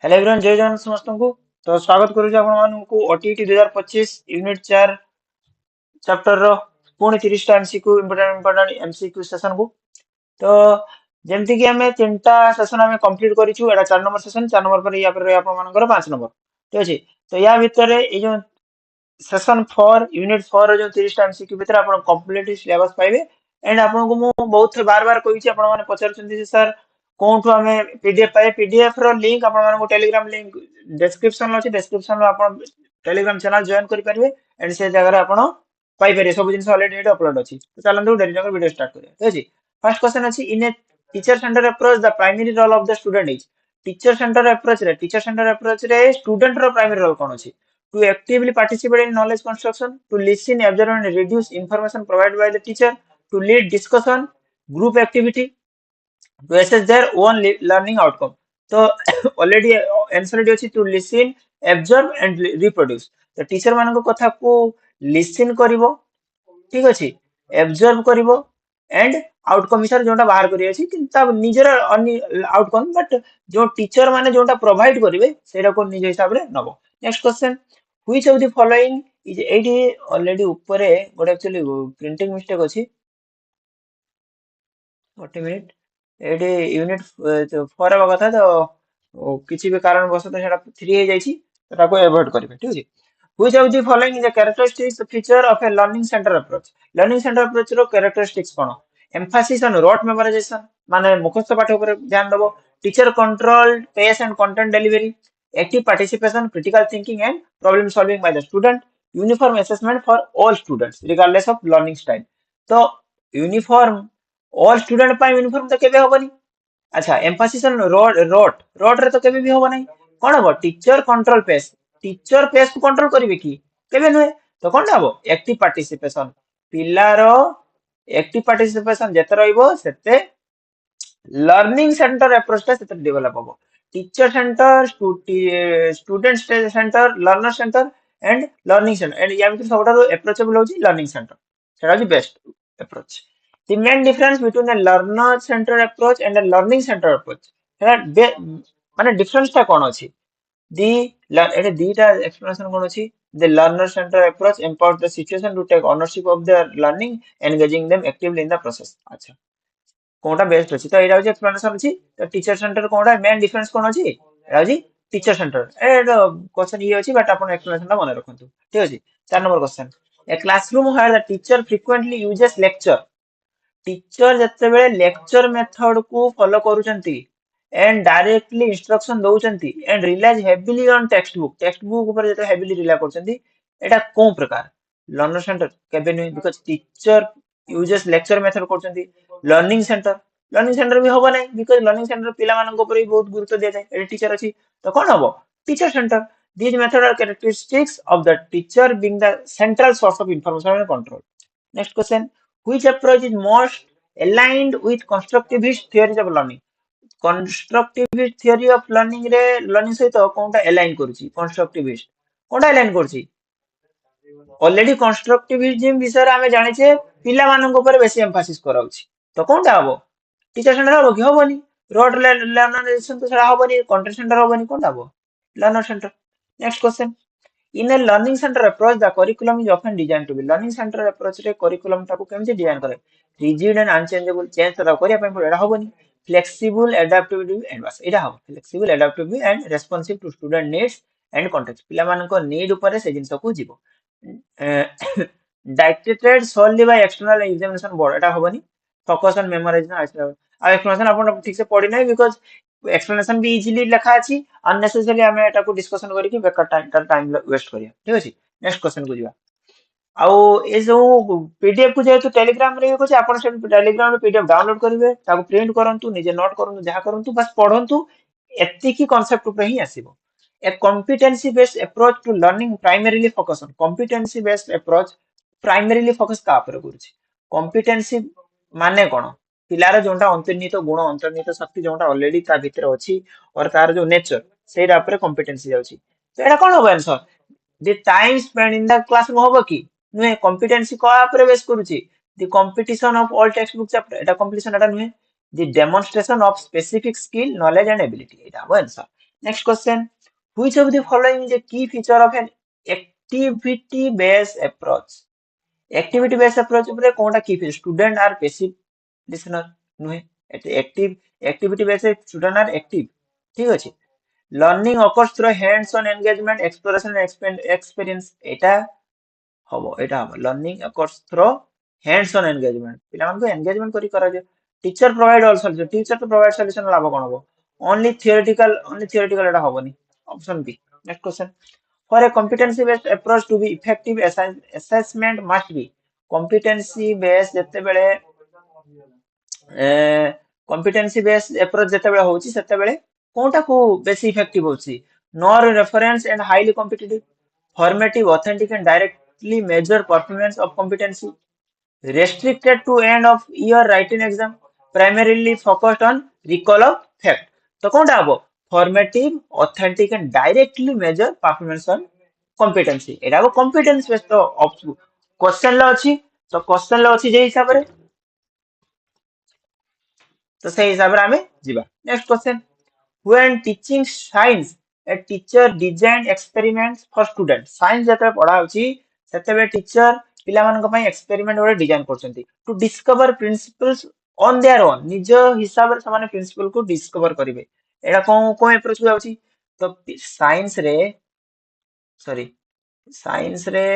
Hello everyone, जय जगन्नाथ समस्तଙ୍କୁ। तो स्वागत करूछु आपण मानकु ओटीटी 2025 यूनिट 4 चैप्टर रो पुणी 30 टा एमसीक्यू इंपोर्टेंट एमसीक्यू सेशन को। तो जेमति कि हमें तीनटा सेशन हमें कंप्लीट करिछु। एटा 4 नंबर सेशन, 4 नंबर पर या पर आपण मानकर 5 नंबर। ठीक अछि। तो या भितरे ए जो सेशन 4 यूनिट 4 रो जो 30 टा एमसीक्यू भितर आपण कंप्लीट सिलेबस पाइबे। एंड आपण को मु बहुत बार बार कहिछि, आपण माने पचारचंदी जे सर कोठु हमें पीडीएफ पाए। पीडीएफ रो लिंक आपण मानकु टेलीग्राम लिंक डिस्क्रिप्शन लो अछि। डिस्क्रिप्शन रो आपण टेलीग्राम चैनल जॉइन करि परिबे। एंड से जगह रे आपण पाई परिबे। सब जिंस ऑलरेडी एटा अपलोड अछि। तो चलंतु डेरी जंग वीडियो स्टार्ट करिया। ठीक अछि। फर्स्ट क्वेश्चन अछि, in a teacher centre approach the primary role of the student is. Teacher centre approach रे स्टूडेंट रो प्राइमरी रोल कोन अछि? To actively participate in knowledge construction, to listen, observe, and reduce information provided by the teacher, to lead discussion, group activity, to assess their own learning outcome. तो already answer ready अछि, to listen, observe, and reproduce. तो teacher मानक कथा को listen करिवो, ठीक अछि, observe करिवो, and outcome हिसाब जोटा बाहर करी अछि कि ता निजर आउटकम, बट जो टीचर माने जोटा प्रोवाइड करिवे सेरा को निज हिसाब रे नबो। Next question, which of the following is एडी ऑलरेडी ऊपर गोटे एक्चुअली प्रिंटिंग मिस्टेक अछि। 40 मिनिट एडी यूनिट 4 हवा कथा। तो किछि भी कारण वश तो सेटा 3 हे जाइछि, तो ताको अवॉइड करिवे। ठीक अछि। Which of the following is a characteristics feature of a learning centre approach. Learning centre approach रो कैरेक्टरिस्टिक्स कोन? एम्फासिस ऑन रोट मेमोराइजेशन, माने मुखस्थ पाठ ऊपर ध्यान दबो। Teacher control pace and content delivery, active participation, critical thinking and problem solving by the student, uniform assessment for all students regardless of learning style. तो uniform all student पाई uniform तो केबे होबनी। अच्छा, एम्फासिस ऑन रोट रे तो केबे भी होबो नहीं। कोन हबो? Teacher control pace. Teacher pace को कंट्रोल करिवे की? केबे नुहे। तो कोन हबो? Active participation. पिलारो एक्टिव पार्टिसिपेशन जेते रहइबो सेते लर्निंग सेंटर अप्रोच टा सेते डेवलप होबो। Teacher centre, student centre, learner centre and learning centre. And या भितर सबटा अप्रोचेबल होची लर्निंग सेंटर। सेटा होची best approach. The main difference between a learner centered approach and a learning centered approach, माने डिफरेंस टा कोन अछि? The एटे दीटा एक्सप्लेनेशन कोन अछि? The learner centered approach empowers the situation to take ownership of their learning, engaging them actively in the process. अच्छा, कोनटा best अछि? तो एटा होची explanation अछि। तो टीचर सेंटर कोनटा मेन डिफरेंस कोन अछि? एटा होची टीचर सेंटर। एटा क्वेश्चन ये अछि, बट आपण एक्सप्लेनेशन टा मने रखंतु। ठीक अछि। 4 number question, a classroom where the teacher frequently uses lecture। टीचर जते बेले लेक्चर मेथड को फॉलो करूचंती एंड डायरेक्टली इंस्ट्रक्शन दउचंती and relies heavily on textbook ऊपर जते हेवीली रिला करचंती, एटा को प्रकार? लर्नर सेंटर केबे नै, because teacher uses lecture method करचंती। लर्निंग सेंटर भी होबो नै, बिकॉज़ लर्निंग सेंटर पिला मानन को ऊपर भी बहुत गुरुत्व दिया जाय। एटा टीचर अछि, तो कोन हबो? Teacher centre. These methods are characteristics of the teacher being the central source of information and control. Next question, which approach is most aligned with constructivist theories of learning? Constructivist theory of learning रे learning सहित कोनटा align करूची? Constructivist कोनटा align करूची? Already constructivism विषय रे हमें जानिछे पिला मानन ऊपर बेसी एम्फासिस कराउची। तो कोनटा हबो? टीचर सेंटर हबो कि हबोनी? रोड लर्नर तो सेटा हबोनी। Content centre हबोनी। कोनटा हबो? Learner centre. Next question, in a learning center approach the curriculum is often designed to be। learning center approach रे curriculum टाको केमति डिजाइन करे? rigid and unchangeable, चेंज तो करिया पय एडा हबोनी। flexible, adaptable and बस एडा हबो। flexible, adaptable and responsive to student needs and context। पिला मानन को नीड ऊपर से जिंस को जीवो। dictated solely by external examination board, एटा हबोनी। focus on memorization आ एक्सप्लेनेशन आपण ठीक से पढी नै, बिकॉज़ एक्सप्लेनेशन भी इजीली लिखा अछि। अननेसेसरी हमें एटा को डिस्कशन करी कि बेकार टाइम वेस्ट करिया। ठीक अछि। नेक्स्ट क्वेश्चन को जिवा। आउ ए जो पीडीएफ को जेतु टेलीग्राम रे को आपण से टेलीग्राम रे पीडीएफ डाउनलोड करिवे, ताको प्रिंट करंतु, निजे नोट करंतु, जहा करंतु, बस पढंतु। एत्ति की कांसेप्ट ऊपर ही आसीबो। A competency based approach to learning primarily focus on competency based approach primarily focus का ऊपर करूची। competency माने कोन? पिलार जोंटा अंतर्निहित गुण, अंतर्निहित शक्ति जोंटा ऑलरेडी ता भीतर अछि और तार जो नेचर सेटा ऊपर competency जाउची। तो एटा कोन हो answer? The time spend in the classroom होबो की नुहे? competency को ऊपर बेस करूची। The competition of all text book chapter, Etah competition एटा नुहे। The demonstration of specific skill, knowledge and ability, एटा हो answer. Next question. Which of the following is a key feature of an activity based approach? Activity based approach উপরে কোনটা কি feature? Student আর passive listener নুহে, active activity based student আর active, ঠিক আছে। Learning occurs through hands on engagement exploration experience, এটা হব learning occurs through hands on engagement, ପିଲାମାନଙ୍କୁ ଏନଗେଜମେଣ୍ଟ କରି କରାଯାଏ। Teacher provide all solution, teacher ତ ପ୍ରୋଭାଇଡ ସଲ୍ୟୁସନ ଲାଭ କଣ ହବ? ଓନ୍ଲି ଥିଓରିଟିକାଲ ଏଟା ହବନି, ଅପସନ ବି। Next question, for a competency based approach to be effective assessment must be competency based ଯେତେବେଳେ competency based approach ଯେତେବେଳେ ହଉଛି ସେତେବେଳେ କୋଉଟାକୁ ବେଶୀ ଇଫେକ୍ଟିଭ ହଉଛି? ନର reference and highly competitive, formative, authentic and directly measure performance of competency, restricted to end of year writing exam, primarily focused on recall of fact। तो कोनटा हबो? formative, authentic and directly measure performance on competency, एटा हबो competence based। तो question ला अछि, तो question ला अछि जे हिसाब रे, तो से हिसाब रे हमें जिबा। Next question, when teaching science a teacher design experiments for students, science जते पढ़ा होची सेतेबे टीचर पिला मानक पई एक्सपेरिमेंट ओरे डिजाइन करछंती to discover principles on their own, निज हिसाब रे समान प्रिंसिपल को डिस्कवर करिवे। एडा को अप्रोच होउची? तो साइंस रे, सॉरी, साइंस रे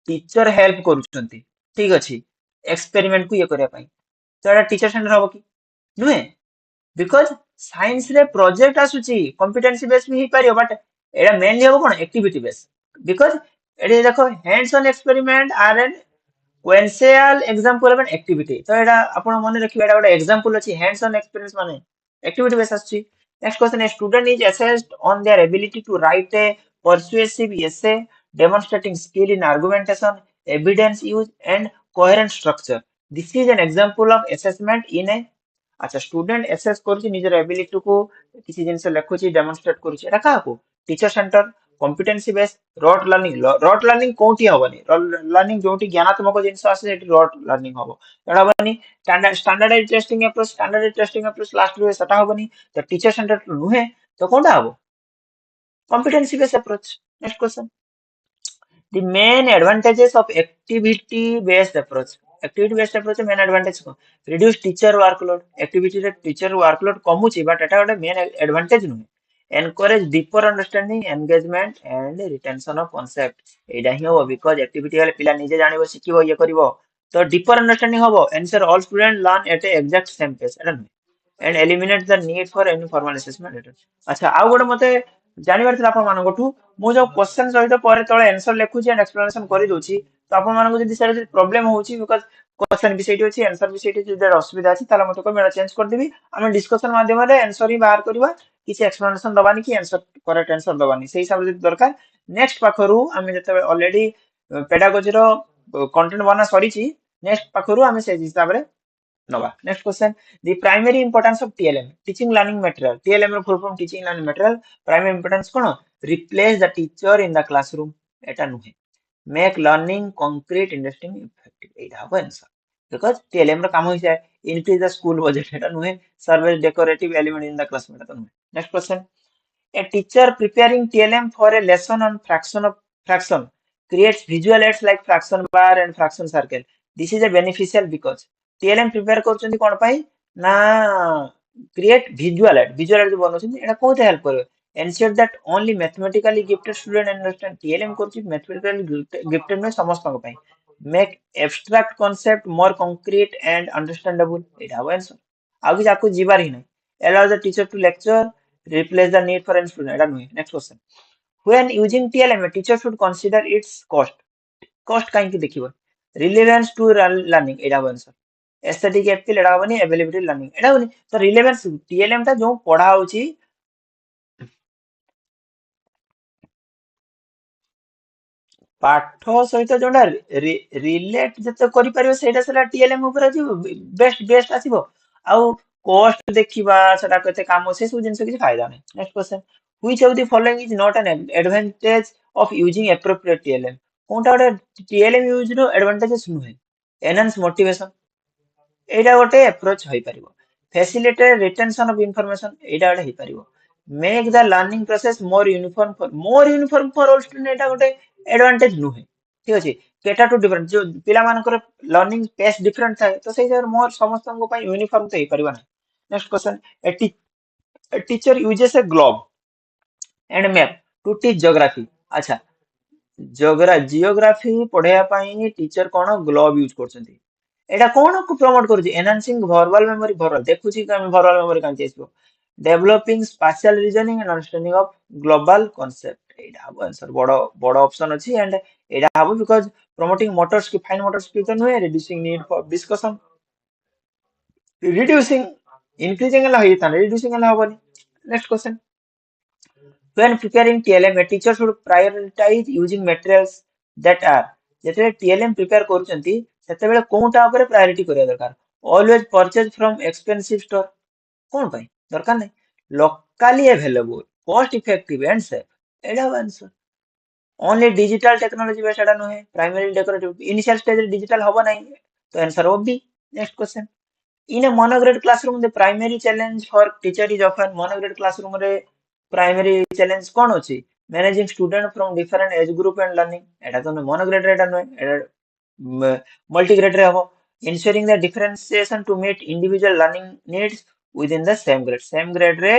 टीचर हेल्प करूछंती, ठीक अछि, एक्सपेरिमेंट को ये करिया पई, तो एडा टीचर सेंटर हबो कि नुहे? बिकॉज साइंस रे प्रोजेक्ट आसुची कॉम्पिटेंसी बेस भी पारियो, बट एडा मेनली हबो कोन? Activity base. बिकॉज एडे देखो hands on experiment are an essential example of an activity, तो एडा आपण मन रखिबा, एडा गोटे एग्जांपल अछि हैंड्स ऑन एक्सपीरियंस माने एक्टिविटी बेस आसुची। Next question, a student is assessed on their ability to write a persuasive essay demonstrating skill in argumentation, evidence use and coherent structure, this is an example of assessment in a, अच्छा student assess करूची निजर ability को किसी जिनसे लिखुची demonstrate करूची, एटा काको? Teacher centre competency base rote learning. Rote learning कोठी हबनी, रॉट लर्निंग जोटी ज्ञानात्मक जिंस आसे सेठी रॉट लर्निंग हबो, एटा हबनी। स्टैंडर्डाइज टेस्टिंग अप्रोच लास्ट रे सेटा हबनी, तो टीचर सेंटर नुहे, तो कोनटा हबो? Competency base approach. Next question, the main advantages of activity based approach, activity based approach main advantage को reduce teacher workload, activity रे teacher workload कमुची, but एटा गोटे main advantage नुहे। encourage deeper understanding, engagement and retention of concept, एटा ही हो because activity वाले पिला निजे जानिबो, सिखिबो, ये करिवो, तो deeper understanding हबो, ensure all students learn at a exact same pace, एटा नुहे, and eliminate the need for any formal assessment, एटा। अच्छा आउ गोटे मते जानिबार थिला आपण मानकठू, मु जो क्वेश्चन सहित पर तळे आंसर लिखुची एंड एक्सप्लेनेशन करि दोची, तो आपण मानको जदी सेरा प्रॉब्लम होची बिकॉज़ क्वेश्चन भी सेठी अछि आंसर भी सेठी अछि, जदी असुविधा अछि ताला मते को मेरा चेंज कर देबी, हम डिस्कशन माध्यम रे आंसर ही बाहर करबा, किछि एक्सप्लेनेशन दबानी कि आंसर करेक्ट आंसर दबानी, सेही हिसाब जदी दरकार। नेक्स्ट पाखरु हम जते ऑलरेडी पेडागोजी रो कंटेंट बना सरीची, नेक्स्ट पाखरु हम से हिसाब रे नवा। Next question, the primary importance of TLM, teaching learning material, TLM ର full form teaching learning material, primary importance cone? replace the teacher in the classroom, एटा नुहे, make learning concrete, interesting, effective, एटा हबो answer. Because TLM ର काम होई जाय increase the school budget, एटा नुहे, service decorative element in the classroom, एटा नुहे। Next question, a teacher preparing TLM for a lesson on fraction creates visual aids like fraction bar and fraction circle, this is a beneficial because TLM prepare करछंती कोन पई ना create visual add जो बनछंती एटा कोते help करबे, ensure that only mathematically gifted student understand, TLM करछि mathematically gifted में समस्त को पई, make abstract concept more concrete and understandable, एटा हबो आंसर। आगु जाको जीवार ही नै, allow the teacher to lecture, replace the need for any student, एटा नुहे। Next question, when using TLM a teacher should consider its cost काहे कि देखिबो, relevance to learning, एटा हबो answer. Aesthetic Apple एडा हबनी, availability learning एडा हबनी, तो रिलेवेंस टीएलएम ता जो पढ़ा होची पाठ सहित जोडा रिलेट जते करि परिबे सेटा सेला टीएलएम ऊपर अछि, बेस्ट आसीबो। आउ कॉस्ट देखिबा सेटा कते काम से सब जिंस किछ फायदा नै। Next question, which of the following is not an advantage of using appropriate TLM, कोनटा गोटे टीएलएम यूज नो एडवांटेजेस नुहे? एनहांस मोटिवेशन, एटा गोटे अप्रोच होई परिबो, फैसिलिटेट रिटेंशन ऑफ इंफॉर्मेशन, एटा गोटे होई परिबो, make the learning process more uniform for all student ଏଟା ଗୋଟେ advantage ନୁହେଁ ଠିକ ଅଛି କେଟା ଟୁ ଡିଫରେଣ୍ଟ जो ପିଲା ମାନଙ୍କର ଲର୍ନିଂ पेस डिफरेंट ଥାଏ ତ ସେଇ ଜାଗାରେ ମୋର ସମସ୍ତଙ୍କ ପାଇଁ ୟୁନିଫର୍ମ ତ ହେଇପାରିବ ନାହିଁ next question a teacher uses a globe and map to teach geography अच्छा जियोग्राफी पढ़ाया ପାଇଁ टीचर कोन ग्लोब यूज करछंती एटा कोन को प्रमोट करूची एनहांसिंग वर्बल मेमोरी भरल देखुची कि हम वर्बल मेमोरी कांची आसबो developing spatial reasoning and understanding of global concept एटा हबो आंसर बड़ो बड़ो ऑप्शन अछि एंड एटा हबो because promoting motor skill fine motor skill तो नुहे reducing need for discussion reducing increasing la होई था reducing la हबो next question when preparing TLM, a teacher should prioritize using materials that are ଯେତେବେଳେ TLM prepare କରୁଛନ୍ତି ସେତେବେଳେ କୋଉଟା ଉପରେ priority କରିବା ଦରକାର always purchase from expensive store କଣ ପାଇଁ ଦରକାର ନାହିଁ locally available cost effective and safe ଏଇଟା ହବ answer only digital technology based ଏଟା ନୁହେଁ primary decorative initial stage ରେ digital ହବ ନାହିଁ ତ answer ହବ B next question in a monograde classroom the primary challenge for teacher is often monograde classroom रे primary challenge कौन होची managing student from different age group and learning एटा तो monograde रे एटा नय एटा multigrade रे हबो ensuring the differentiation to meet individual learning needs within the same grade रे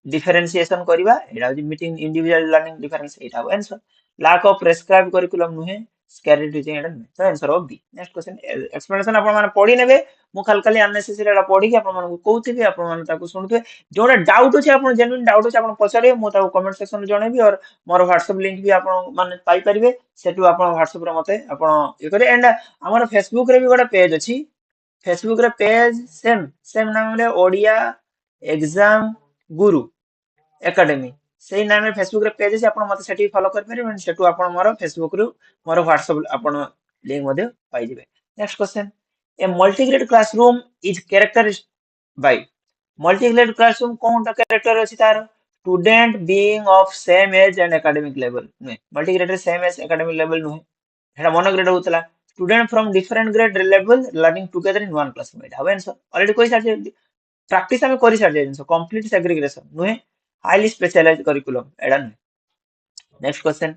differentiation करिवा एटा होची meeting individual learning difference एटा हो answer lack of prescribed curriculum नुहे scary teaching एटा नुहे तो आंसर हो बी नेक्स्ट क्वेश्चन एक्सप्लेनेशन आपण माने पढी नेबे मु खाली खाली अननेसेसरी एटा पढी कि आपण माने कहउथिबे आपण माने ताको सुनथबे जोडा डाउट अछि आपण जेन्युइन डाउट अछि आपण पछारे मु ताको कमेंट सेक्शन में जणेबी और मोर व्हाट्सएप लिंक भी आपण माने पाई परिबे सेटु आपण व्हाट्सएप रे मते आपण ये करे एंड हमर फेसबुक रे भी गोटा पेज अछि फेसबुक रे पेज सेम नाम रे ओडिया एग्जाम गुरु एकेडमी सेही नाम रे फेसबुक रे पेज अछि आपण मते सेठी फॉलो कर परिबे सेटु आपण मोर फेसबुक रु मोर व्हाट्सएप आपण लिंक मध्ये पाई जिवे next question a multigrade classroom is characterized by multigrade classroom कोनटा कैरेक्टर अछि तार student being of same age and academic level नुहे मल्टीग्रेड रे सेम एज एकेडमिक लेवल नुहे हेडा मोनोग्रेड होतला student from different grade level learning together in one classroom एटा हबे आंसर ऑलरेडी कोइ साथ प्रैक्टिस हमें करि साथ जिंस कंप्लीट सेग्रीगेशन नुहे हाईली स्पेशलाइज्ड करिकुलम एडा next question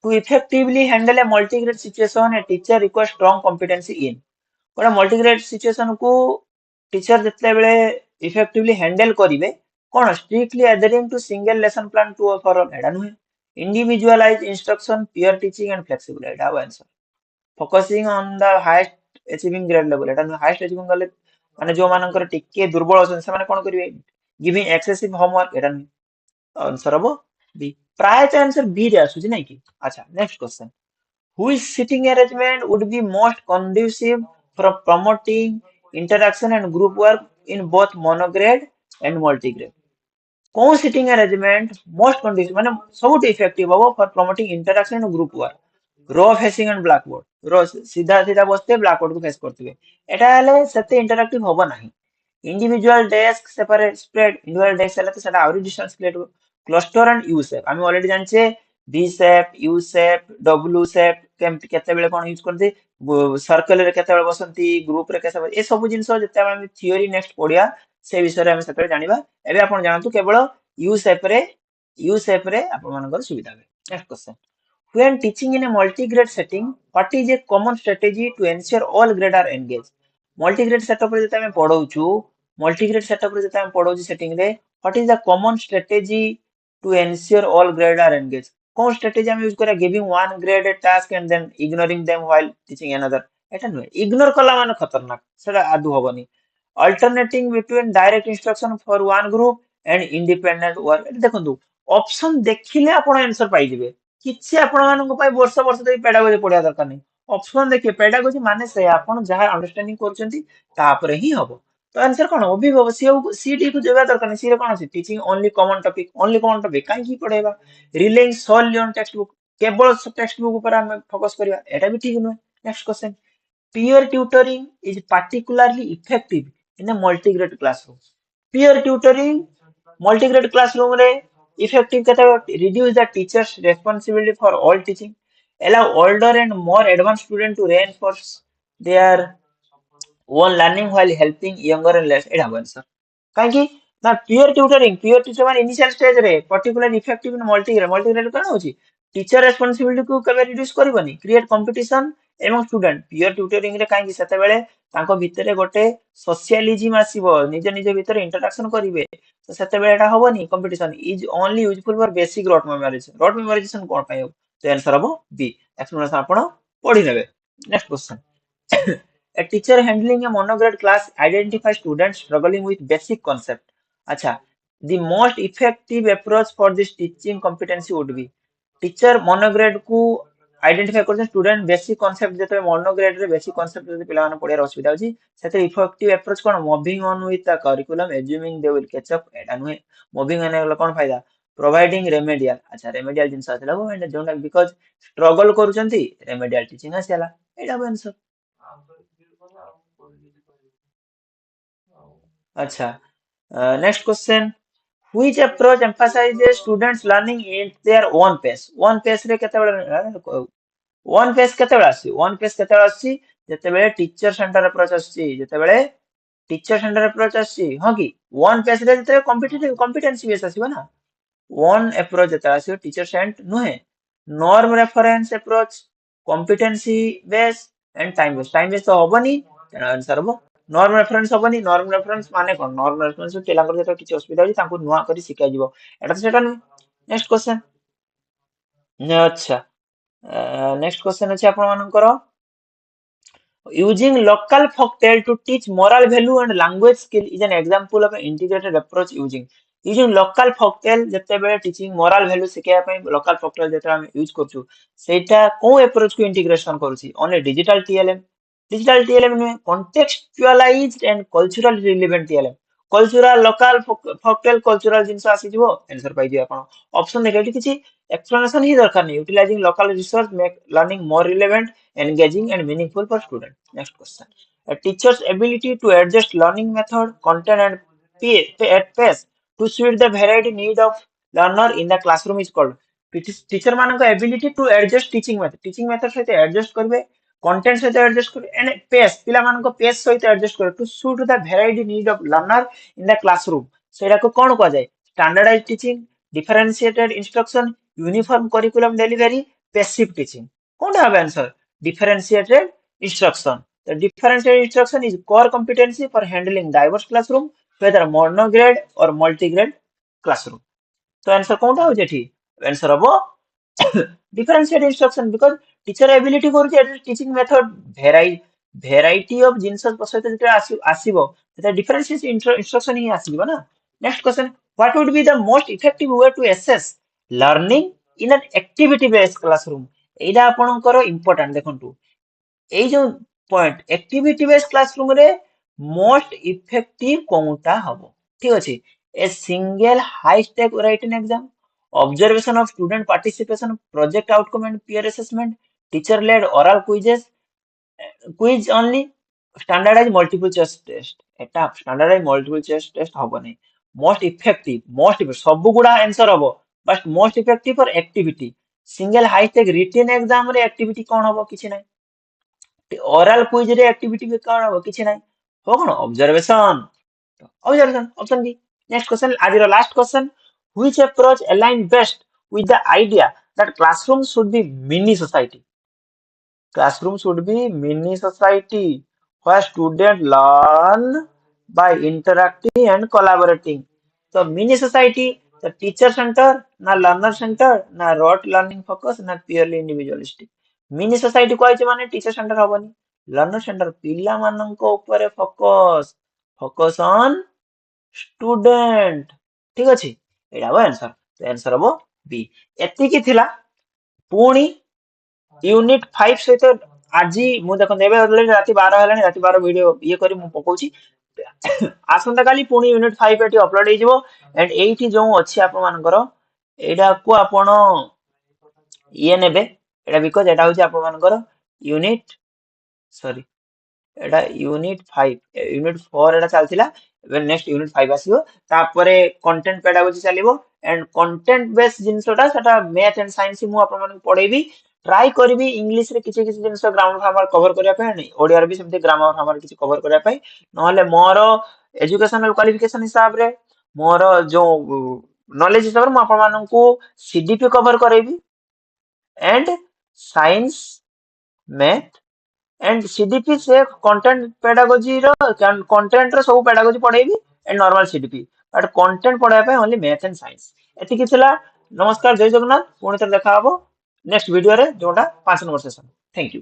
to effectively handle a multigrade situation a teacher requires strong competency in कोन मल्टीग्रेड सिचुएशन को टीचर जतले बेले इफेक्टिवली हैंडल करिवे कोन strictly adhering to single lesson plan to for all एडा नुहे individualize instruction peer teaching and flexible एडा answer focusing on the highest achieving grade level एटा हाईएस्ट अचीविंग गले माने जो मानकर टिके दुर्बल अछन से माने कोन करिवे गिविंग एक्सेसिव होमवर्क एटा आंसर हबो बी प्राय तो आंसर बी रे आसुची नै कि अच्छा next question which sitting arrangement would be most conducive for promoting interaction and group work in both monograde and multigrade कौन सिटिंग अरेंजमेंट मोस्ट कंडीशन माने सबुठ इफेक्टिव हो for promoting interaction and group work row facing and blackboard रो सीधा सीधा बसते blackboard को face करथिबे एटा हले सेते इंटरैक्टिव होबो नाही individual desk separate spread individual desk हले तो सेटा आउरी डिस्टेंस क्रिएट हो क्लस्टर एंड यू शेप हम ऑलरेडी जानछे V shape U shape W shape केते बेले कोन यूज करथि सर्कल रे केते बेले बसंती ग्रुप रे केते ए सब जिंस जते हम थ्योरी नेक्स्ट पढिया से विषय रे हम सेते जानिबा एबे आपण जानतु केवल यू शेप रे आपण मानकर सुविधा है next question when teaching in a multi-grade setting what is a common strategy to ensure all grade are engaged multi-grade setup रे जते हम पढौछु multi-grade setup रे जते हम पढौछु setting रे what is the common strategy to ensure all grade are engaged कौन strategy हम use करा giving one grade a task and then ignoring them while teaching another एटा नुहे इग्नोर कला माने खतरनाक सेटा आदु होबनी alternating between direct instruction for one group and independent work देखंतु option देखिले आपण आंसर पाई जिवे किछि आपण मानको पाई वर्ष वर्ष देई पेडागोजी पढिया दरकार नै ऑप्शन देखिए पेडागोजी माने से आपण जहा अंडरस्टैंडिंग करचंती तापरे ही हबो तो आंसर कोन अभिभावक सीडी को जेबा दरकार नै सीरे कोन अछि टीचिंग ओनली कॉमन टॉपिक काई की पढेबा relying sole on textbook केवल टेक्स्ट बुक ऊपर हम फोकस करिया एटा भी ठीक नुहे next question peer tutoring is particularly effective in a multi-grade classroom. Peer tutoring, multi-grade classroom re effective kata reduce the teacher's responsibility for all teaching, allow older and more advanced students to reinforce their own learning while helping younger and less. Etah answer. काहे कि ना pure teacher मान initial stage रे particular effective multigrade कौन होची teacher responsibility को केबे reduce करबनी create competition एवं स्टूडेंट प्योर ट्यूटरिंग रे काहे सेते बेले तांको भितरे गोटे सोशलिज्म आसीबो निज निज भितरे इंटरेक्शन करिवे तो सेते बेले एटा होबनी competition is only useful for basic rote memorization कोन पाए तो आंसर हबो बी एक्सप्लेनेशन आपण पढी नेबे next question A teacher handling a monograde class identifies students struggling with basic concept. अच्छा, the most effective approach for this teaching competency would be teacher monograde को identify करछन स्टूडेंट बेसिक कांसेप्ट जते monograde रे basic concept जते पिला माने पढिया असुविधा होची सेते इफेक्टिव अप्रोच कोन moving on with the curriculum assuming they will catch up एटा नुहे मूविंग ऑन वाला कोन फायदा प्रोवाइडिंग रेमेडियल अच्छा रेमेडियल जिंस आछला वो एंड डोंट बिकॉज़ स्ट्रगल करूचंती रेमेडियल टीचिंग आछला एटा आंसर अच्छा next question which approach emphasizes students learning at their own pace one pace रे केते वन पेज केतेबेले आसी वन पेज केतेबेले आसी जेतेबेले टीचर सेंटर अप्रोच आसी जेतेबेले टीचर सेंटर अप्रोच आसी हां की वन पेज रे जेते कॉम्पिटिटिव कॉम्पिटेंसी बेस आसीबो ना वन अप्रोच जेते आसी टीचर सेंट नुहे norm reference approach competency base and time base तो होबनी आंसर हो नॉर्म रेफरेंस माने कोन नॉर्म रेफरेंस पिलांकर जेते किछ असुविधा होई तांको नुवा करी सिखाइ जिवो एटा तो सेटा नु नेक्स्ट क्वेश्चन अच्छा नेक्स्ट क्वेश्चन अछि आपण मानकर using local folktale to teach moral value and language skill is an example of an integrated approach using local folktale जते बेले टीचिंग moral value सिखाया पई local folktale जते हम यूज करछु सेटा को अप्रोच को इंटीग्रेशन करूची ओनली डिजिटल टीएलएम नुहे contextualized and cultural relevant TLM cultural local folktale cultural जिंस आसी जिवो आंसर पाइ दियो आपण ऑप्शन देखै किछि एक्सप्लेनेशन ही दरकार नहीं utilizing local resource make learning more relevant engaging and meaningful for student. Next question. A teacher's ability to adjust learning method, content and at pace to suit the variety need of learner in the classroom is called. Teacher मान का ability to adjust teaching method सहित adjust करबे content सहित adjust करबे and pace पिला मान को pace सहित adjust करबे to suit the variety need of learner in the classroom सेटा को कोन को जाय standardized teaching differentiated instruction uniform curriculum delivery passive teaching कोन है answer differentiated instruction. The differentiated instruction is core competency for handling diverse classroom, whether monograde or multigrade classroom. So answer कौन था जेठी? Answer अब differentiated instruction because teacher ability करूची teaching method variety of जिनस सहित जेते आसीबो सेटा differentiated instruction ही आसीबो ना. Next question, what would be the most effective way to assess learning in an activity based classroom? एइडा आपनकर इंपोर्टेंट देखंतु এই যে পয়েন্ট एक्टिविटी बेस्ड क्लासरूम रे मोस्ट इफेक्टिव कोनटा हबो ठीक अछि a single high stake writing exam observation of student participation project outcome and peer assessment teacher led oral quizzes quiz only standardize multiple choice test एटा standardize multiple choice test हबो नै most सब गुडा answer हबो but most effective for activity single high stake written exam रे activity कोन हबो किछि नै ओरल क्विज रे एक्टिविटी के कारण हो किछि नै हो कोन observation option B next question आज रो last question which approach align best with the idea that classroom should be mini society classroom should be mini society where students learn by interacting and collaborating so mini society the teacher center na learner center na rote learning focus na purely individualistic mini society कहै माने teacher centre हबनी learner centre पिला माननको ऊपर focus on student ठीक अछि एडा हो answer तो answer हबो बी एति की थिला पुणी यूनिट 5 सहित आज मु देखो नेबे ऑलरेडी राति 12 हेलानी राति 12 वीडियो ये करी मु पकोची आसंता काली पुणी यूनिट 5 एटी अपलोड हे जिवो एंड एठी जो अछि आप मानकर एडा को आपण ये नेबे एडा बिकॉज़ एडा होची आप मानकर यूनिट सॉरी एडा यूनिट 5 यूनिट 4 एडा चलतिला एबे नेक्स्ट यूनिट 5 आसीबो तापरे कंटेंट पेडागोजी चलिबो एंड कंटेंट बेस जिंसटा सेटा मैथ एंड साइंस मु आप मानक पढेबी ट्राई करबी इंग्लिश रे किछि किछि जिंस ग्रामर फार्मर कवर करिया पे नै ओडिया रे भी सेमते ग्रामर फार्मर किछि कवर करिया पे नहले मोर एजुकेशनल क्वालिफिकेशन हिसाब रे मोर जो नॉलेज हिसाब से आपण मानू सीडीपी कवर करेबी and science math and CDP से कंटेंट पेडागोजी रो कंटेंट रो सब पेडागोजी पढ़ेबी and normal CDP but content पढ़ाया पे ओनली मैथ एंड साइंस एतिकी थिला। नमस्कार, जय जगन्नाथ। पुणी थे देखा हबो नेक्स्ट वीडियो रे जोटा 5 नंबर सेशन। Thank you.